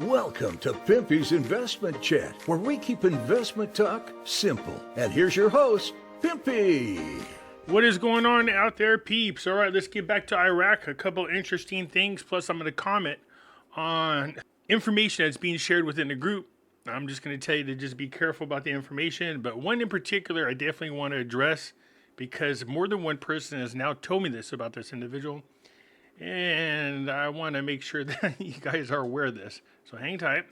Welcome to Pimpy's Investment Chat, where we keep investment talk simple. And here's your host, Pimpy. What is going on out there, peeps? All right, let's get back to Iraq. A couple interesting things, plus I'm going to comment on information that's being shared within the group. I'm just going to tell you to just be careful about the information, but one in particular I definitely want to address because more than one person has now told me this about this individual, and I want to make sure that you guys are aware of this. So hang tight.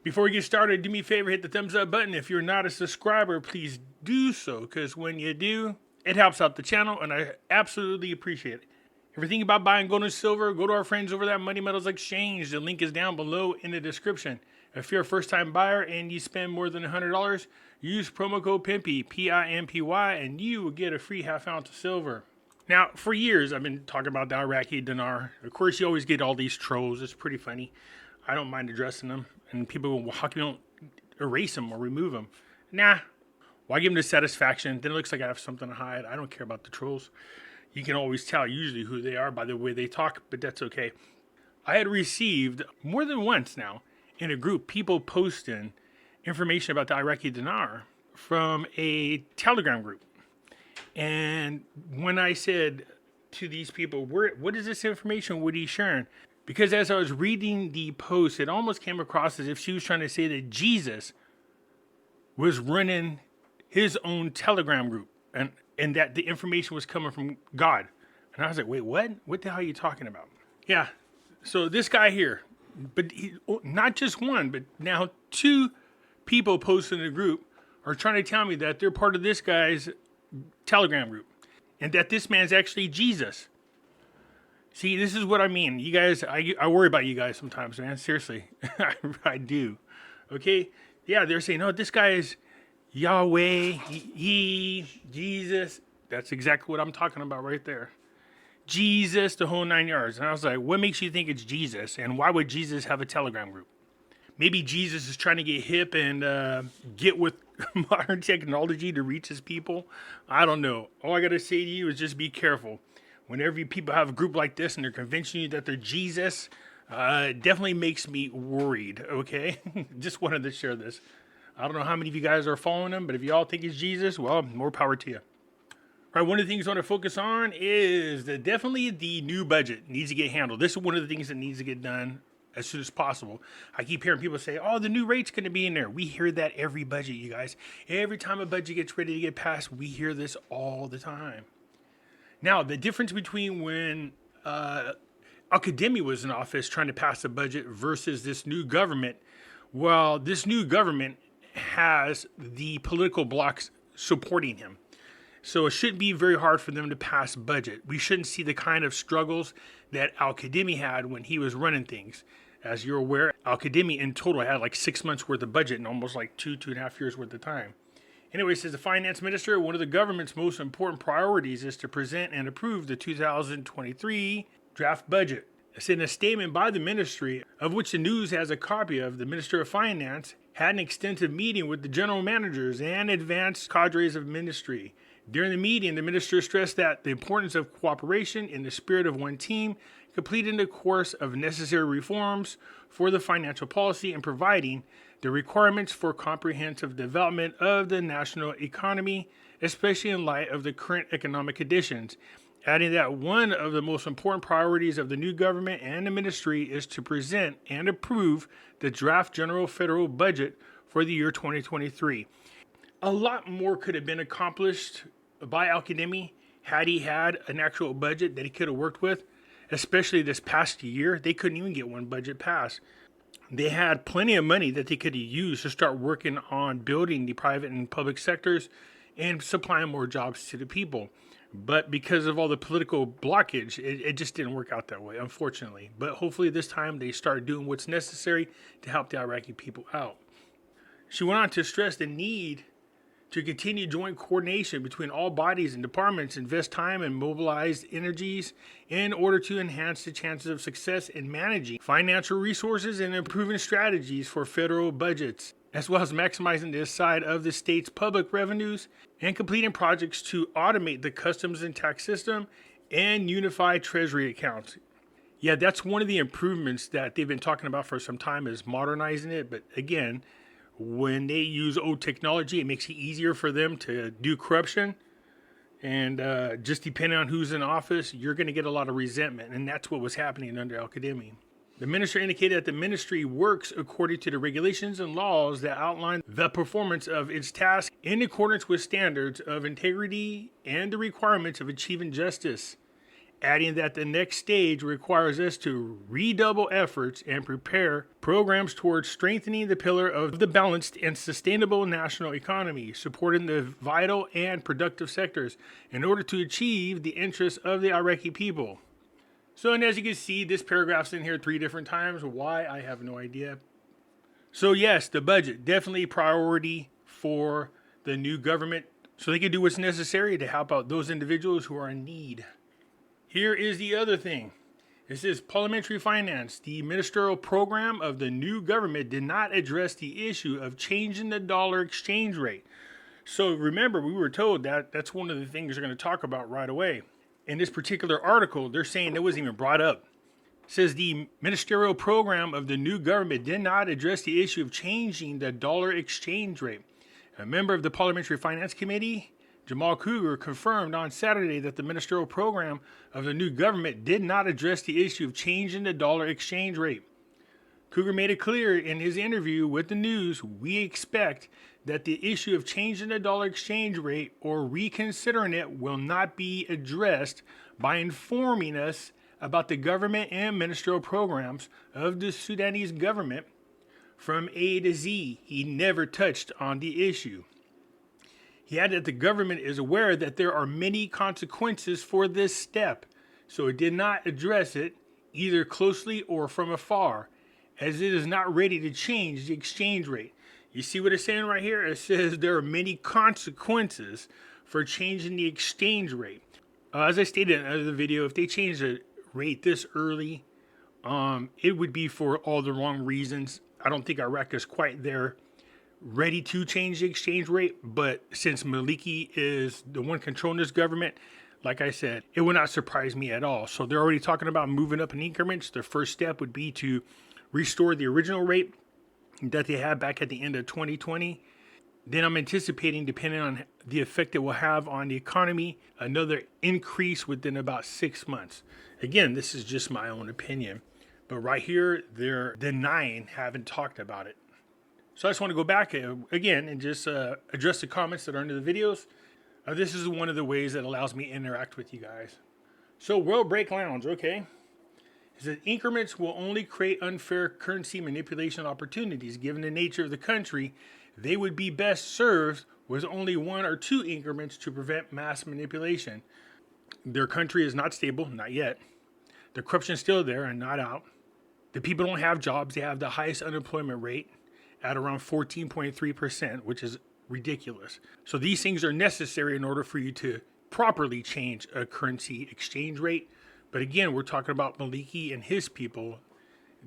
Before we get started, do me a favor, hit the thumbs up button. If you're not a subscriber, please do so, because when you do, it helps out the channel, and I absolutely appreciate it. If you're thinking about buying gold and silver, go to our friends over at Money Metals Exchange. The link is down below in the description. If you're a first-time buyer and you spend more than $100, use promo code Pimpy, P-I-M-P-Y, and you will get a free half ounce of silver. Now, for years, I've been talking about the Iraqi Dinar. Of course, you always get all these trolls. It's pretty funny. I don't mind addressing them. And people go, well, how come you don't erase them or remove them? Nah. Why give them the satisfaction? Then it looks like I have something to hide. I don't care about the trolls. You can always tell usually who they are by the way they talk, but that's okay. I had received more than once now in a group people posting information about the Iraqi Dinar from a Telegram group. And when I said to these people, what is this information? What are you sharing? Because as I was reading the post, it almost came across as if she was trying to say that Jesus was running his own Telegram group and that the information was coming from God. And I was like, wait, what? What the hell are you talking about? Yeah, so this guy here, but not just one, but now two people posted in the group are trying to tell me that they're part of this guy's Telegram group and that this man's actually Jesus. See, this is what I mean. You guys, I worry about you guys sometimes, man. Seriously, I do. Okay? Yeah, they're saying, oh, this guy is Yahweh, Jesus. That's exactly what I'm talking about right there. Jesus, the whole 9 yards. And I was like, what makes you think it's Jesus? And why would Jesus have a Telegram group? Maybe Jesus is trying to get hip and get with modern technology to reach his people. I don't know. All I got to say to you is just be careful. Whenever people have a group like this and they're convincing you that they're Jesus, it definitely makes me worried, okay? Just wanted to share this. I don't know how many of you guys are following him, but if you all think it's Jesus, well, more power to you. All right, one of the things I want to focus on is definitely the new budget needs to get handled. This is one of the things that needs to get done as soon as possible. I keep hearing people say, oh, the new rate's going to be in there. We hear that every budget, you guys. Every time a budget gets ready to get passed, we hear this all the time. Now, the difference between when Al-Kadhimi was in office trying to pass a budget versus this new government, well, this new government has the political blocs supporting him. So it shouldn't be very hard for them to pass budget. We shouldn't see the kind of struggles that Al-Kadhimi had when he was running things. As you're aware, Al-Kadhimi in total had like 6 months worth of budget and almost like 2.5 years worth of time. Anyway, says the finance minister, one of the government's most important priorities is to present and approve the 2023 draft budget. It's in a statement by the ministry, of which the news has a copy of. The Minister of Finance had an extensive meeting with the general managers and advanced cadres of ministry. During the meeting, the minister stressed that the importance of cooperation in the spirit of one team, completing the course of necessary reforms for the financial policy and providing the requirements for comprehensive development of the national economy, especially in light of the current economic conditions, adding that one of the most important priorities of the new government and the ministry is to present and approve the draft general federal budget for the year 2023. A lot more could have been accomplished by Al-Kadhimi had he had an actual budget that he could have worked with, especially this past year. They couldn't even get one budget passed. They had plenty of money that they could have used to start working on building the private and public sectors and supplying more jobs to the people. But because of all the political blockage, it just didn't work out that way, unfortunately. But hopefully this time they start doing what's necessary to help the Iraqi people out. She went on to stress the need to continue joint coordination between all bodies and departments, invest time and mobilize energies in order to enhance the chances of success in managing financial resources and improving strategies for federal budgets, as well as maximizing the side of the state's public revenues and completing projects to automate the customs and tax system and unify treasury accounts. Yeah, that's one of the improvements that they've been talking about for some time is modernizing it. But again, when they use old technology, it makes it easier for them to do corruption. And just depending on who's in office, you're going to get a lot of resentment. And that's what was happening under Al-Qademi. The minister indicated that the ministry works according to the regulations and laws that outline the performance of its tasks in accordance with standards of integrity and the requirements of achieving justice, adding that the next stage requires us to redouble efforts and prepare programs towards strengthening the pillar of the balanced and sustainable national economy, supporting the vital and productive sectors in order to achieve the interests of the Iraqi people. So, and as you can see, this paragraph's in here 3 different times. Why? I have no idea. So yes, the budget, definitely priority for the new government so they can do what's necessary to help out those individuals who are in need. Here is the other thing. It says parliamentary finance. The ministerial program of the new government did not address the issue of changing the dollar exchange rate. So remember, we were told that that's one of the things they're going to talk about right away. In this particular article, they're saying it wasn't even brought up. It says the ministerial program of the new government did not address the issue of changing the dollar exchange rate. A member of the Parliamentary Finance Committee, Jamal Cougar, confirmed on Saturday that the ministerial program of the new government did not address the issue of changing the dollar exchange rate. Cougar made it clear in his interview with the news, we expect that the issue of changing the dollar exchange rate or reconsidering it will not be addressed by informing us about the government and ministerial programs of the Sudanese government from A to Z. He never touched on the issue. He added that the government is aware that there are many consequences for this step, so it did not address it either closely or from afar, as it is not ready to change the exchange rate. You see what it's saying right here? It says there are many consequences for changing the exchange rate. As I stated in another video, if they change the rate this early, it would be for all the wrong reasons. I don't think Iraq is quite there ready to change the exchange rate, but since Maliki is the one controlling this government, like I said, it would not surprise me at all. So they're already talking about moving up in increments. The first step would be to restore the original rate that they had back at the end of 2020. Then I'm anticipating, depending on the effect it will have on the economy, another increase within about 6 months. Again, this is just my own opinion, but right here, they're denying having talked about it. So I just want to go back again and just address the comments that are under the videos. This is one of the ways that allows me to interact with you guys. So World Break Lounge, okay. It says increments will only create unfair currency manipulation opportunities. Given the nature of the country, they would be best served with only 1 or 2 increments to prevent mass manipulation. Their country is not stable, not yet. The corruption is still there and not out. The people don't have jobs. They have the highest unemployment rate at around 14.3%, which is ridiculous. So these things are necessary in order for you to properly change a currency exchange rate. But again, we're talking about Maliki and his people.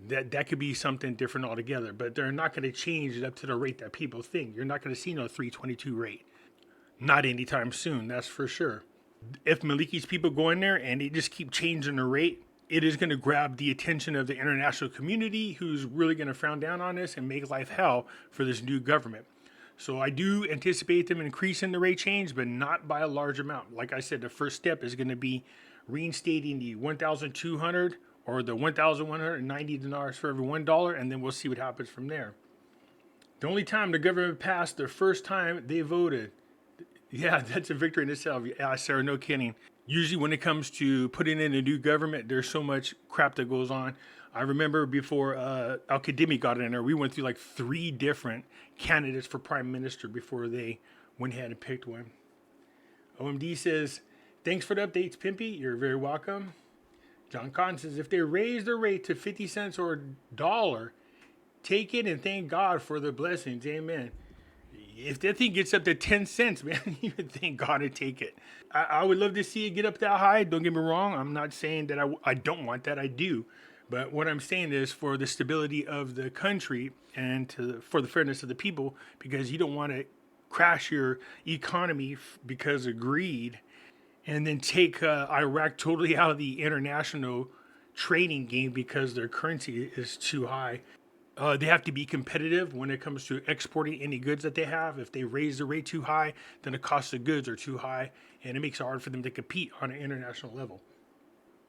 That could be something different altogether. But they're not going to change it up to the rate that people think. You're not going to see no 322 rate. Not anytime soon, that's for sure. If Maliki's people go in there and they just keep changing the rate, it is going to grab the attention of the international community, who's really going to frown down on this and make life hell for this new government. So I do anticipate them increasing the rate change, but not by a large amount. Like I said, the first step is going to be reinstating the 1,200 or the 1,190 dinars for every $1, and then we'll see what happens from there. The only time the government passed, the first time they voted, yeah, that's a victory in itself. Yeah, Sarah, no kidding. Usually when it comes to putting in a new government, there's so much crap that goes on. I remember before Al-Qademi got in there, we went through like 3 different candidates for prime minister before they went ahead and picked one. OMD says, thanks for the updates, Pimpy. You're very welcome. John Kahn says, if they raise the rate to 50 cents or $1, take it and thank God for the blessings. Amen. If that thing gets up to 10 cents, man, you would thank God to take it. I would love to see it get up that high. Don't get me wrong. I'm not saying that I don't want that. I do. But what I'm saying is for the stability of the country and for the fairness of the people, because you don't want to crash your economy because of greed and then take Iraq totally out of the international trading gain because their currency is too high. They have to be competitive when it comes to exporting any goods that they have. If they raise the rate too high, then the cost of goods are too high, and it makes it hard for them to compete on an international level.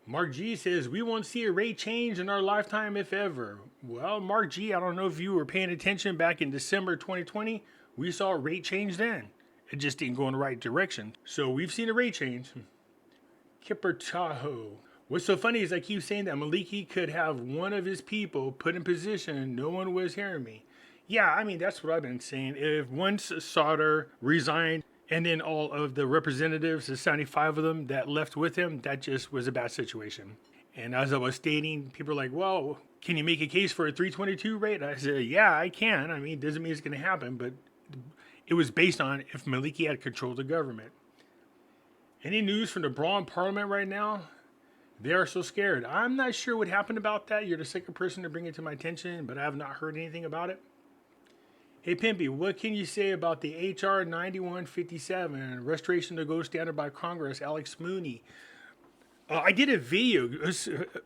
Mark G says, we won't see a rate change in our lifetime, if ever. Well, Mark G, I don't know if you were paying attention back in December 2020. We saw a rate change then. It just didn't go in the right direction. So we've seen a rate change. Kipper Tahoe. What's so funny is I keep saying that Maliki could have one of his people put in position and no one was hearing me. Yeah, I mean, that's what I've been saying. If once Sauter resigned and then all of the representatives, the 75 of them that left with him, that just was a bad situation. And as I was stating, people are like, well, can you make a case for a 322 rate? I said, yeah, I can. I mean, it doesn't mean it's going to happen, but it was based on if Maliki had controlled the government. Any news from the Braun Parliament right now? They are so scared. I'm not sure what happened about that. You're the second person to bring it to my attention, but I have not heard anything about it. Hey, Pimpy, what can you say about the H.R. 9157, Restoration of the Gold Standard by Congress, Alex Mooney? I did a video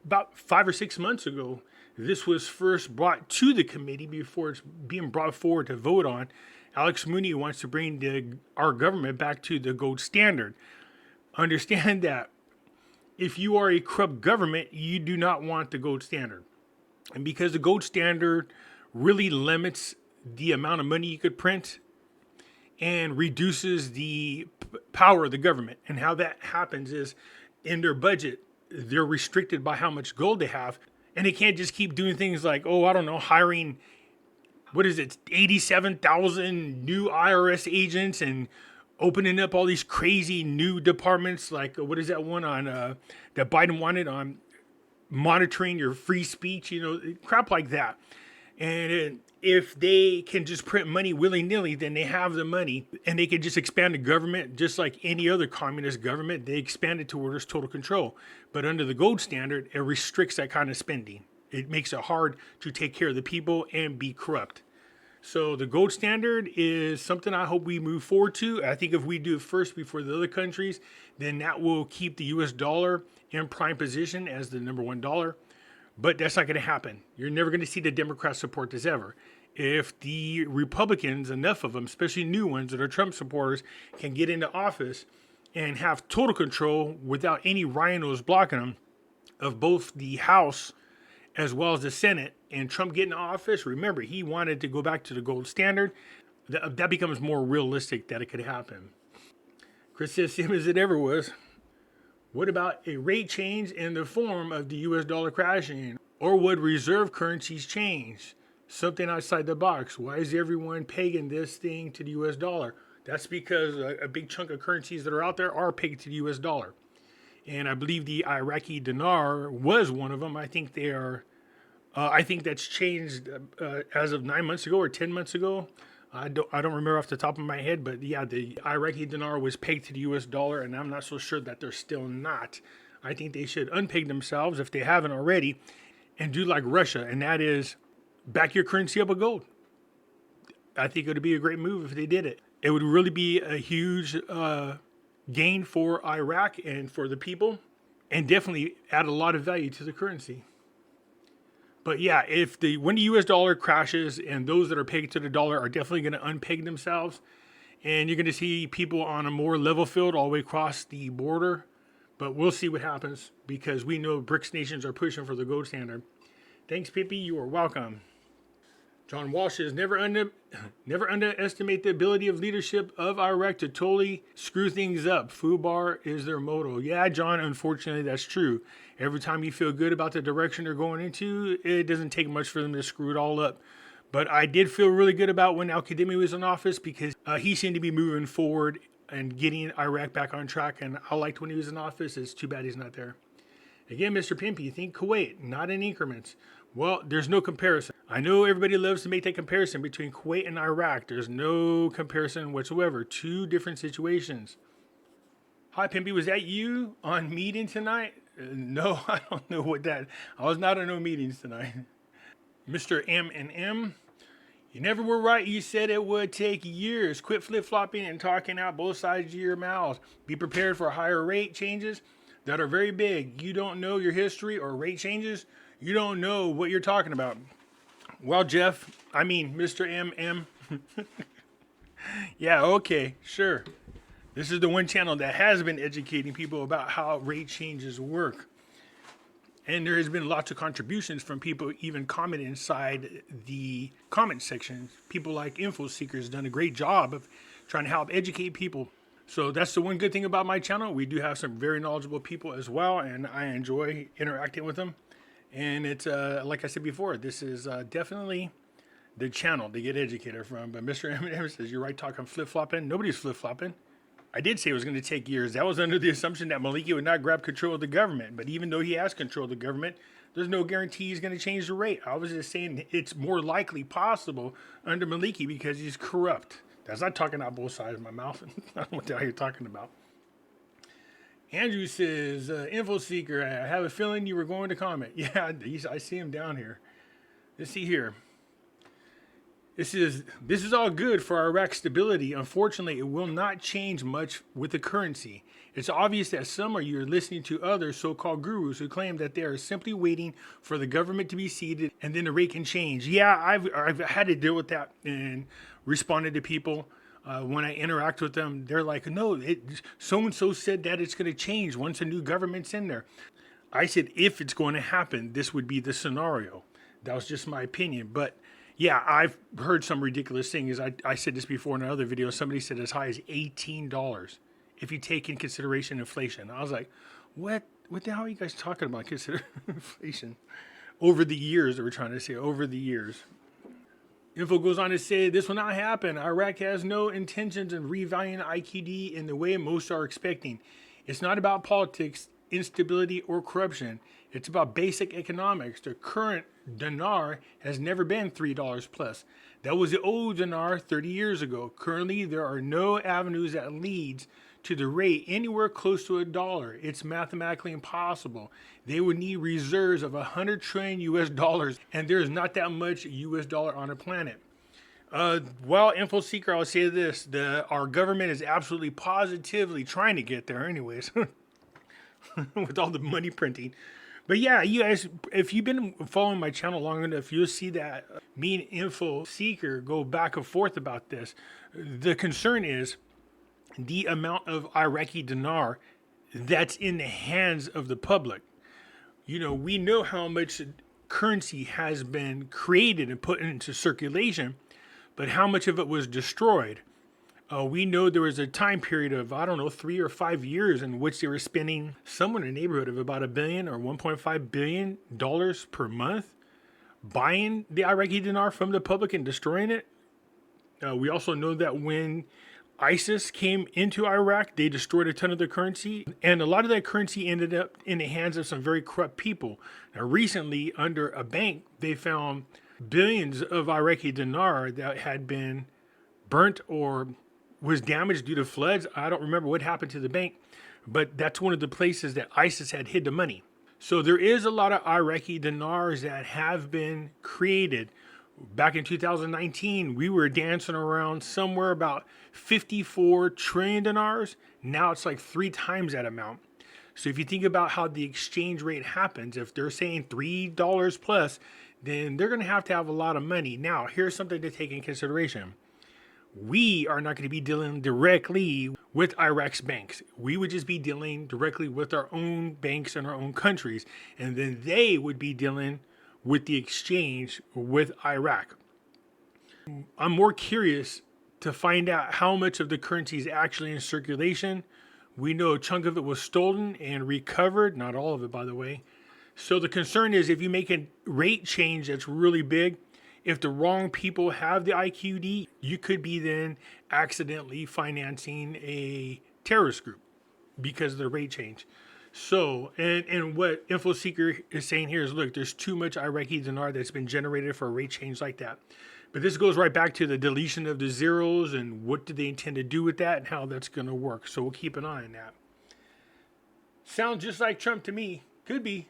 about 5 or 6 months ago. This was first brought to the committee before it's being brought forward to vote on. Alex Mooney wants to bring our government back to the gold standard. Understand that if you are a corrupt government, you do not want the gold standard. And because the gold standard really limits the amount of money you could print and reduces the power of the government. And how that happens is in their budget, they're restricted by how much gold they have. And they can't just keep doing things like, hiring, 87,000 new IRS agents and opening up all these crazy new departments. Like, what is that one on that Biden wanted on monitoring your free speech, crap like that. And if they can just print money willy-nilly, then they have the money and they can just expand the government just like any other communist government. They expand it towards total control. But under the gold standard, it restricts that kind of spending. It makes it hard to take care of the people and be corrupt. So the gold standard is something I hope we move forward to. I think if we do it first before the other countries, then that will keep the US dollar in prime position as the number one dollar. But that's not going to happen. You're never going to see the Democrats support this ever. If the Republicans, enough of them, especially new ones that are Trump supporters, can get into office and have total control without any rhinos blocking them of both the House as well as the Senate, and Trump getting in office, remember, he wanted to go back to the gold standard. That becomes more realistic that it could happen. Chris says, same as it ever was. What about a rate change in the form of the US dollar crashing? Or would reserve currencies change? Something outside the box. Why is everyone pegging this thing to the US dollar? That's because a big chunk of currencies that are out there are pegged to the US dollar. And I believe the Iraqi Dinar was one of them. I think they are. I think that's changed as of 9 months ago or 10 months ago. I don't remember off the top of my head, but yeah, the Iraqi Dinar was pegged to the US dollar, and I'm not so sure that they're still not. I think they should unpeg themselves if they haven't already and do like Russia, and that is back your currency up with gold. I think it would be a great move if they did it. It would really be a huge gain for Iraq and for the people, and definitely add a lot of value to the currency. But yeah, when the US dollar crashes, and those that are pegged to the dollar are definitely going to unpeg themselves, and you're going to see people on a more level field all the way across the border. But we'll see what happens, because we know BRICS nations are pushing for the gold standard. Thanks, Pimpy. You are welcome. John Walsh says, never underestimate the ability of leadership of Iraq to totally screw things up. FUBAR is their motto. Yeah, John, unfortunately, that's true. Every time you feel good about the direction they're going into, it doesn't take much for them to screw it all up. But I did feel really good about when Al-Kadhimi was in office, because he seemed to be moving forward and getting Iraq back on track. And I liked when he was in office. It's too bad he's not there. Again, Mr. Pimpy, think Kuwait, not in increments. Well, there's no comparison. I know everybody loves to make that comparison between Kuwait and Iraq. There's no comparison whatsoever. Two different situations. Hi, Pimpy. Was that you on meeting tonight? No, I don't know what that. I was not on no meetings tonight. Mr. M&M. You never were right. You said it would take years. Quit flip-flopping and talking out both sides of your mouths. Be prepared for higher rate changes. that are very big. You don't know your history or rate changes. You don't know what you're talking about. Well, Mr. MM. Yeah, okay, sure. This is the one channel that has been educating people about how rate changes work. And there has been lots of contributions from people even comment inside the comment section. People like Info Seekers done a great job of trying to help educate people. So that's the one good thing about my channel. We do have some very knowledgeable people as well, and I enjoy interacting with them. And it's, like I said before, this is definitely the channel to get educated from. But Mr. M says, you're right talking flip-flopping. Nobody's flip-flopping. I did say it was going to take years. That was under the assumption that Maliki would not grab control of the government. But even though he has control of the government, there's no guarantee he's going to change the rate. I was just saying it's more likely possible under Maliki because he's corrupt. That's not talking out both sides of my mouth. I don't know what the hell you're talking about. Andrew says, Info Seeker, I have a feeling you were going to comment. Yeah, I see him down here. Let's see here. This is all good for Iraq's stability. Unfortunately, it will not change much with the currency. It's obvious that some of you are listening to other so-called gurus who claim that they are simply waiting for the government to be seated and then the rate can change. Yeah, I've had to deal with that and responded to people. When I interact with them, they're like, no, so-and-so said that it's going to change once a new government's in there. I said, if it's going to happen, this would be the scenario. That was just my opinion. But yeah, I've heard some ridiculous things. I said this before in another video. Somebody said as high as $18 if you take in consideration inflation. I was like, what the hell are you guys talking about? Consider inflation. Over the years, they were trying to say, over the years. Info goes on to say, this will not happen. Iraq has no intentions of revaluing IQD in the way most are expecting. It's not about politics, instability, or corruption. It's about basic economics. The current dinar has never been $3 plus. That was the old dinar 30 years ago. Currently, there are no avenues that leads to the rate anywhere close to $1. It's mathematically impossible. They would need reserves of 100 trillion US dollars, and there's not that much US dollar on the planet. Well, Info Seeker, I'll say this. Our government is absolutely positively trying to get there anyways, with all the money printing. But yeah, you guys, if you've been following my channel long enough, you'll see that me and Info Seeker go back and forth about this. The concern is the amount of Iraqi dinar that's in the hands of the public. You know, we know how much currency has been created and put into circulation, but how much of it was destroyed? We know there was a time period of, 3 or 5 years in which they were spending somewhere in the neighborhood of about $1 billion or $1.5 billion per month buying the Iraqi dinar from the public and destroying it. We also know that when ISIS came into Iraq, they destroyed a ton of the currency, and a lot of that currency ended up in the hands of some very corrupt people. Now, recently, under a bank, they found billions of Iraqi dinar that had been burnt or was damaged due to floods. I don't remember what happened to the bank, but that's one of the places that ISIS had hid the money. So there is a lot of Iraqi dinars that have been created. Back in 2019, we were dancing around somewhere about 54 trillion dinars. Now it's like 3 times that amount. So if you think about how the exchange rate happens, if they're saying $3 plus, then they're going to have a lot of money. Now, here's something to take in consideration. We are not going to be dealing directly with Iraq's banks. We would just be dealing directly with our own banks in our own countries. And then they would be dealing with the exchange with Iraq. I'm more curious to find out how much of the currency is actually in circulation. We know a chunk of it was stolen and recovered, not all of it, by the way. So the concern is if you make a rate change that's really big, if the wrong people have the IQD, you could be then accidentally financing a terrorist group because of the rate change. So, and what InfoSeeker is saying here is, look, there's too much Iraqi dinar that's been generated for a rate change like that. But this goes right back to the deletion of the zeros and what do they intend to do with that and how that's going to work. So we'll keep an eye on that. Sounds just like Trump to me. Could be.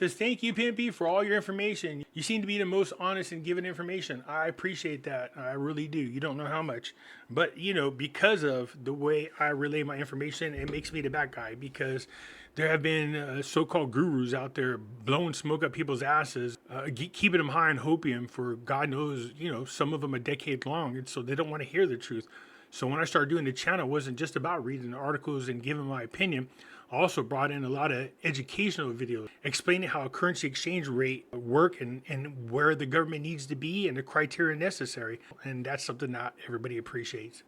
Says, thank you, Pimpy, for all your information. You seem to be the most honest and giving information. I appreciate that. I really do. You don't know how much. But, because of the way I relay my information, it makes me the bad guy, because there have been so-called gurus out there blowing smoke up people's asses, keeping them high in hopium for God knows, some of them a decade long. And so they don't want to hear the truth. So when I started doing the channel, it wasn't just about reading articles and giving my opinion. I also brought in a lot of educational videos explaining how a currency exchange rate work and where the government needs to be and the criteria necessary. And that's something not everybody appreciates.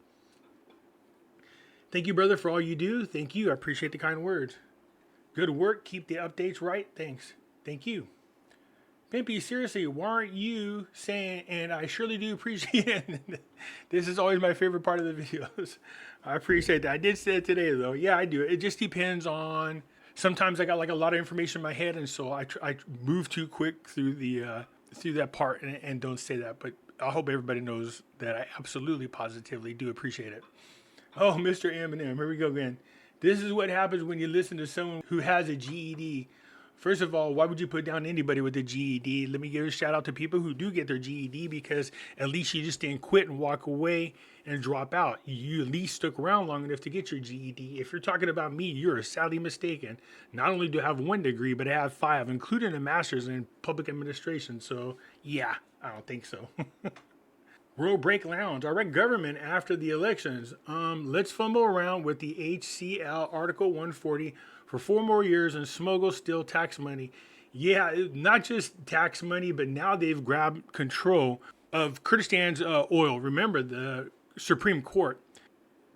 Thank you, brother, for all you do. Thank you. I appreciate the kind words. Good work. Keep the updates right. Thanks. Thank you. Pimpy, seriously, why aren't you saying, and I surely do appreciate it. This is always my favorite part of the videos. I appreciate that. I did say it today, though. Yeah, I do. It just depends on, sometimes I got like a lot of information in my head, and so I move too quick through that part and don't say that. But I hope everybody knows that I absolutely, positively do appreciate it. Oh, Mr. Eminem, here we go again. This is what happens when you listen to someone who has a GED. First of all, why would you put down anybody with a GED? Let me give a shout out to people who do get their GED, because at least you just didn't quit and walk away and drop out. You at least stuck around long enough to get your GED. If you're talking about me, you're sadly mistaken. Not only do I have 1 degree, but I have 5, including a master's in public administration. So yeah, I don't think so. World Break Lounge. Iraq government after the elections. Let's fumble around with the HCL Article 140 for 4 more years and smuggle still tax money. Yeah, not just tax money, but now they've grabbed control of Kurdistan's oil. Remember, the Supreme Court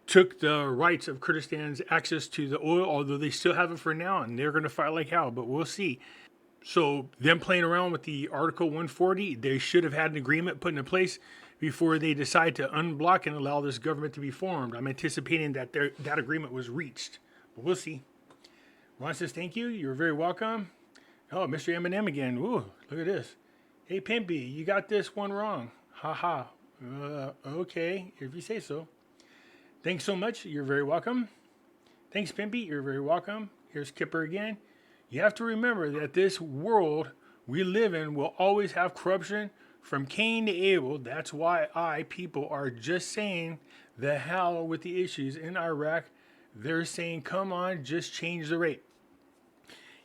took the rights of Kurdistan's access to the oil, although they still have it for now, and they're going to fight like hell, but we'll see. So them playing around with the Article 140, they should have had an agreement put into place before they decide to unblock and allow this government to be formed. I'm anticipating that that agreement was reached, but we'll see. Ron says, thank you. You're very welcome. Oh, Mr. Eminem again. Ooh, look at this. Hey, Pimpy, you got this one wrong. Ha ha. Okay, if you say so. Thanks so much. You're very welcome. Thanks, Pimpy. You're very welcome. Here's Kipper again. You have to remember that this world we live in will always have corruption from Cain to Abel. That's why people are just saying the hell with the issues in Iraq. They're saying, come on, just change the rate.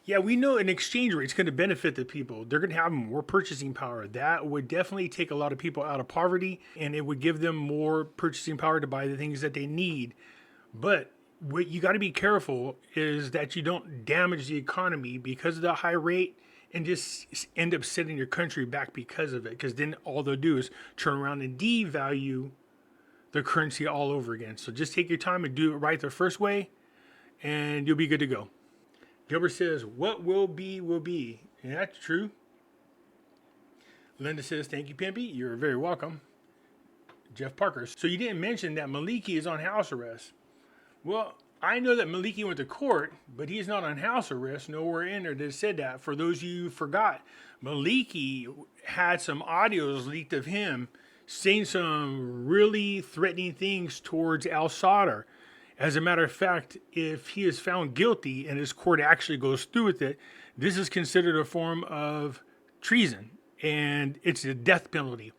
Yeah, we know an exchange rate is going to benefit the people. They're going to have more purchasing power. That would definitely take a lot of people out of poverty, and it would give them more purchasing power to buy the things that they need. But what you got to be careful is that you don't damage the economy because of the high rate and just end up setting your country back because of it. Because then all they'll do is turn around and devalue the currency all over again. So just take your time and do it right the first way, and you'll be good to go. Gilbert says, what will be, will be. And that's true. Linda says, thank you, Pimpy. You're very welcome. Jeff Parker. So you didn't mention that Maliki is on house arrest. Well, I know that Maliki went to court, but he's not on house arrest. Nowhere in there that said that. For those of you who forgot, Maliki had some audios leaked of him saying some really threatening things towards al-Sadr. As a matter of fact, if he is found guilty and his court actually goes through with it, this is considered a form of treason, and it's a death penalty.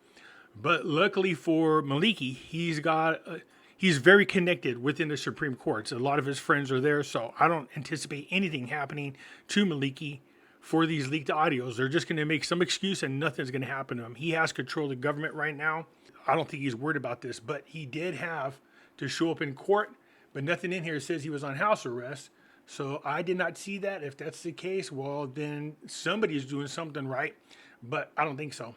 But luckily for Maliki, he's very connected within the Supreme Courts. A lot of his friends are there, so I don't anticipate anything happening to Maliki for these leaked audios. They're just going to make some excuse and nothing's going to happen to him. He has control of the government right now. I don't think he's worried about this, but he did have to show up in court. But nothing in here says he was on house arrest. So I did not see that. If that's the case, well, then somebody's doing something right. But I don't think so.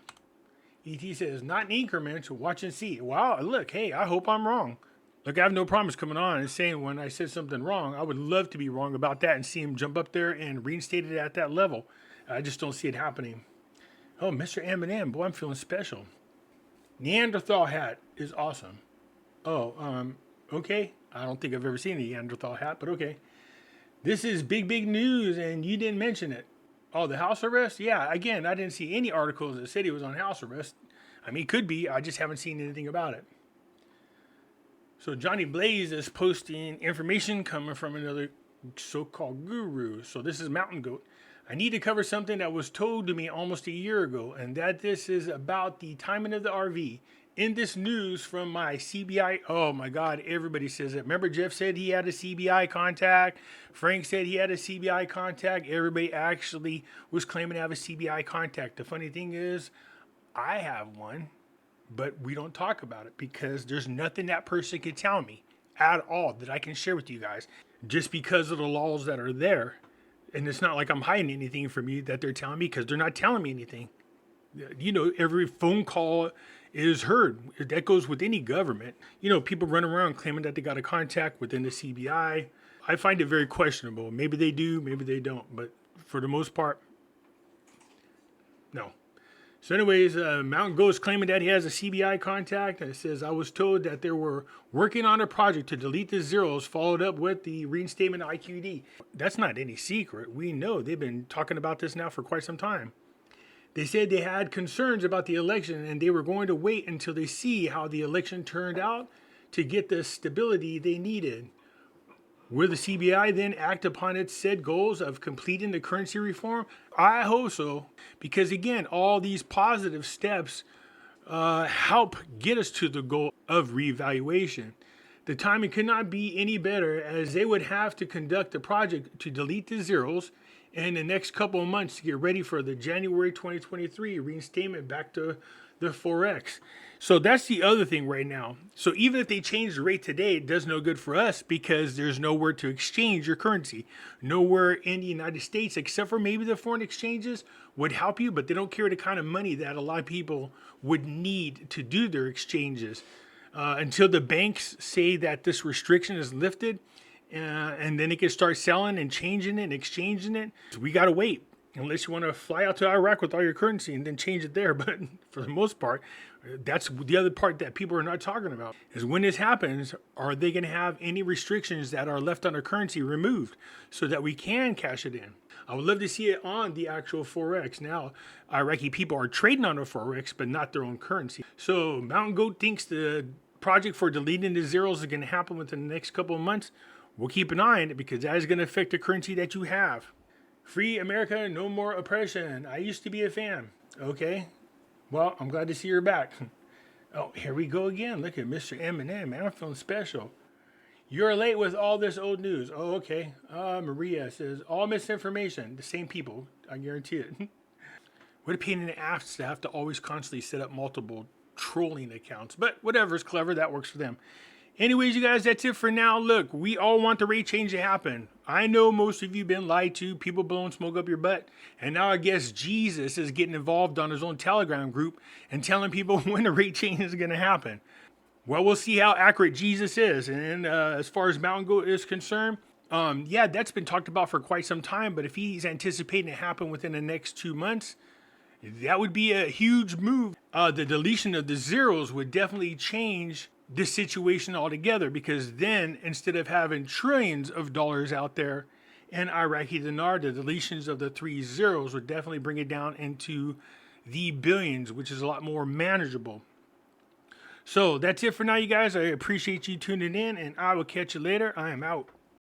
ET says, not in increments, watch and see. Wow, look, hey, I hope I'm wrong. Look, I have no problems coming on and saying when I said something wrong. I would love to be wrong about that and see him jump up there and reinstate it at that level. I just don't see it happening. Oh, Mr. Eminem, boy, I'm feeling special. Neanderthal hat is awesome. Oh, okay. I don't think I've ever seen a Neanderthal hat, but okay. This is big news, and you didn't mention it. Oh, the house arrest? Yeah, again, I didn't see any articles that said he was on house arrest. I mean, it could be. I just haven't seen anything about it. So Johnny Blaze is posting information coming from another so-called guru. So this is Mountain Goat. I need to cover something that was told to me almost a year ago, and that this is about the timing of the RV. In this news from my CBI, oh my God, everybody says it. Remember, Jeff said he had a CBI contact. Frank said he had a CBI contact. Everybody actually was claiming to have a CBI contact. The funny thing is, I have one, but we don't talk about it because there's nothing that person can tell me at all that I can share with you guys just because of the laws that are there. And it's not like I'm hiding anything from you that they're telling me, because they're not telling me anything. You know, every phone call is heard. That goes with any government. You know, people run around claiming that they got a contact within the CBI. I find it very questionable. Maybe they do, maybe they don't. But for the most part, no. So anyways, Mountain Ghost claiming that he has a CBI contact. And it says, I was told that they were working on a project to delete the zeros, followed up with the reinstatement of IQD. That's not any secret. We know they've been talking about this now for quite some time. They said they had concerns about the election and they were going to wait until they see how the election turned out to get the stability they needed. Will the CBI then act upon its said goals of completing the currency reform? I hope so, because again, all these positive steps help get us to the goal of reevaluation. The timing could not be any better, as they would have to conduct a project to delete the zeros in the next couple of months to get ready for the January 2023 reinstatement back to the Forex. So that's the other thing right now. So even if they change the rate today, it does no good for us because there's nowhere to exchange your currency. Nowhere in the United States, except for maybe the foreign exchanges, would help you, but they don't carry the kind of money that a lot of people would need to do their exchanges. Until the banks say that this restriction is lifted, and then they can start selling and changing it and exchanging it. We got to wait. Unless you want to fly out to Iraq with all your currency and then change it there. But for the most part, that's the other part that people are not talking about, is when this happens, are they going to have any restrictions that are left on our currency removed so that we can cash it in? I would love to see it on the actual Forex. Now, Iraqi people are trading on the Forex, but not their own currency. So Mountain Goat thinks the project for deleting the zeros is going to happen within the next couple of months. We'll keep an eye on it because that is going to affect the currency that you have. Free America, no more oppression. I used to be a fan. Okay. Well, I'm glad to see you're back. Oh, here we go again. Look at Mr. Eminem, man. I'm feeling special. You're late with all this old news. Oh, okay. Maria says, all misinformation. The same people. I guarantee it. What a pain in the ass to have to always constantly set up multiple trolling accounts. But whatever's clever, that works for them. Anyways, you guys, that's it for now. Look, we all want the rate change to happen. I know most of you have been lied to, people blowing smoke up your butt. And now I guess Jesus is getting involved on his own Telegram group and telling people when the rate change is going to happen. Well, we'll see how accurate Jesus is. And as far as Mountain Goat is concerned, yeah, that's been talked about for quite some time. But if he's anticipating it happen within the next 2 months, that would be a huge move. The deletion of the zeros would definitely change this situation altogether, because then instead of having trillions of dollars out there in Iraqi Dinar, the deletions of the 3 zeros would definitely bring it down into the billions, which is a lot more manageable. So that's it for now, you guys. I appreciate you tuning in, and I will catch you later. I am out.